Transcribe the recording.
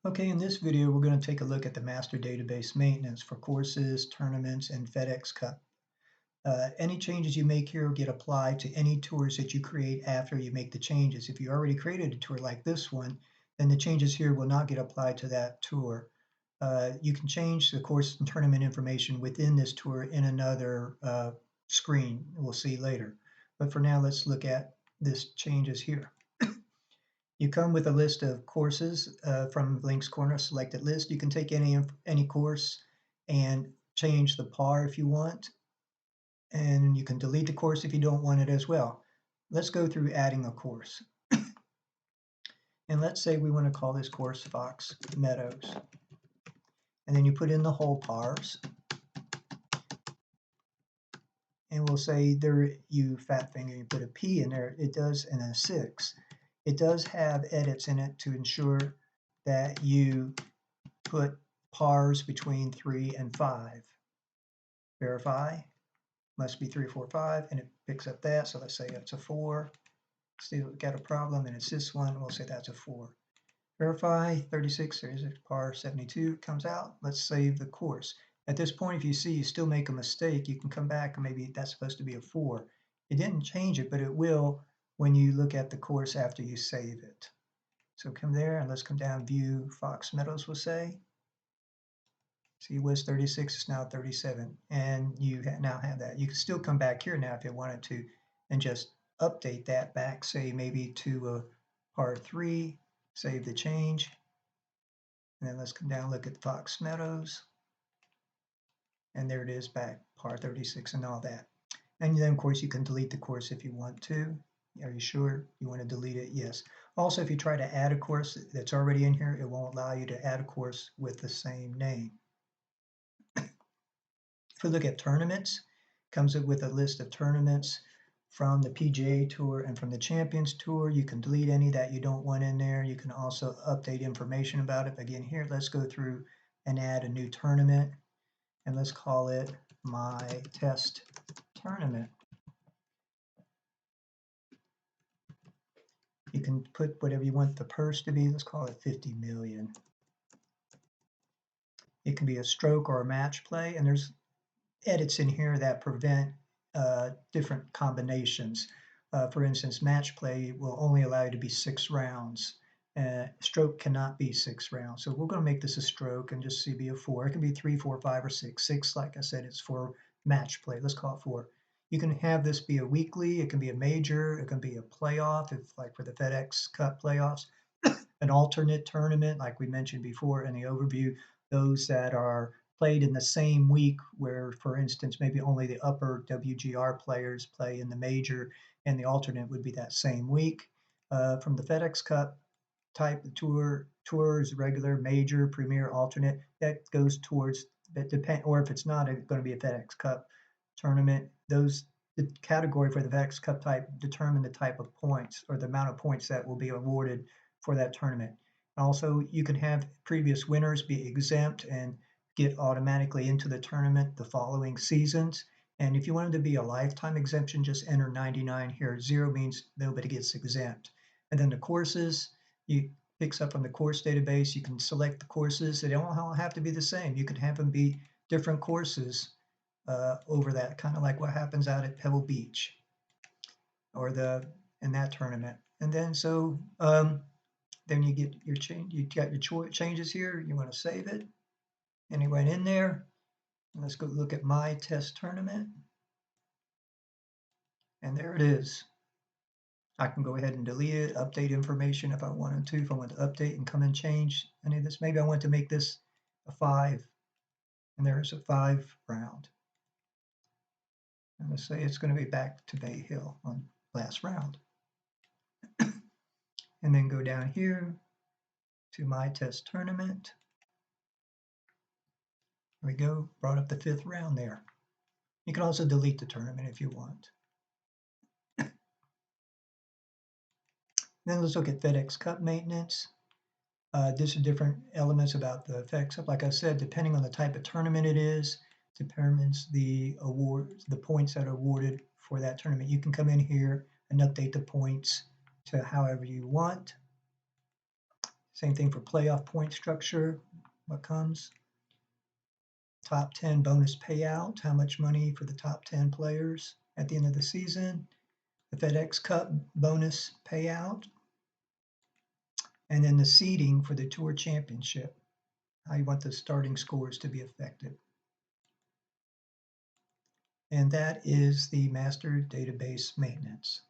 Okay, in this video, we're going to take a look at the master database maintenance for courses, tournaments, and Fedex Cup. Any changes you make here get applied to any tours that you create after you make the changes. If you already created a tour like this one, then the changes here will not get applied to that tour. You can change the course and tournament information within this tour in another screen we'll see later. But for now, let's look at this changes here. You come with a list of courses from Link's Corner selected list. You can take any course and change the par if you want, and you can delete the course if you don't want it as well. Let's go through adding a course. And let's say we want to call this course Fox Meadows. And then you put in the whole pars. And we'll say there, you fat finger, you put a P in there, it does, and a 6. It does have edits in it to ensure that you put pars between 3 and 5. Verify, must be 3, 4, 5, and it picks up that. So let's say that's a 4. Still got a problem, and it's this one. We'll say that's a 4. Verify, 36, 36, par 72 comes out. Let's save the course. At this point, if you see you still make a mistake, you can come back and maybe that's supposed to be a 4. It didn't change it, but it will when you look at the course after you save it. So come there and let's come down, view Fox Meadows, we'll say. See, it was 36, it's now 37, and you now have that. You can still come back here now if you wanted to and just update that back, say maybe to par 3, save the change, and then let's come down and look at Fox Meadows, and there it is back, par 36 and all that. And then, of course, you can delete the course if you want to. Are you sure you want to delete it? Yes. Also, if you try to add a course that's already in here, it won't allow you to add a course with the same name. If we look at tournaments, it comes with a list of tournaments from the PGA Tour and from the Champions Tour. You can delete any that you don't want in there. You can also update information about it. Again, here, let's go through and add a new tournament, and let's call it My Test Tournament. You can put whatever you want the purse to be. Let's call it 50 million. It can be a stroke or a match play, and there's edits in here that prevent different combinations. For instance, match play will only allow you to be 6 rounds. Stroke cannot be 6 rounds. So we're going to make this a stroke and just see be a 4. It can be 3, 4, 5, or 6. 6, like I said, it's for match play. Let's call it 4. You can have this be a weekly, it can be a major, it can be a playoff, if like for the Fedex Cup playoffs, an alternate tournament, like we mentioned before in the overview, those that are played in the same week where, for instance, maybe only the upper WGR players play in the major and the alternate would be that same week. From the Fedex Cup type tour is regular, major, premier, alternate. That goes towards that depend, or if it's not going to be a Fedex Cup tournament, the category for the Fedex Cup type determine the type of points or the amount of points that will be awarded for that tournament. Also, you can have previous winners be exempt and get automatically into the tournament the following seasons. And if you wanted to be a lifetime exemption, just enter 99 here. 0 means nobody gets exempt. And then the courses, you picks up on the course database. You can select the courses. They don't all have to be the same. You can have them be different courses over that, kind of like what happens out at Pebble Beach or in that tournament. And then so then you get your change. You got your changes here. You want to save it. And it went in there. Let's go look at My Test Tournament. And there it is. I can go ahead and delete it, update information if I wanted to. If I want to update and come and change any of this, maybe I want to make this a 5. And there's a 5 round. And let's say it's going to be back to Bay Hill on last round. And then go down here to My Test Tournament. There we go, brought up the 5th round there. You can also delete the tournament if you want. Then let's look at Fedex Cup maintenance. These are different elements about the Fedex Cup. Like I said, depending on the type of tournament it is, determines the awards, the points that are awarded for that tournament. You can come in here and update the points to however you want. Same thing for playoff point structure. What comes? Top 10 bonus payout, how much money for the top 10 players at the end of the season. The Fedex Cup bonus payout. And then the seeding for the Tour Championship, how you want the starting scores to be affected. And that is the master database maintenance.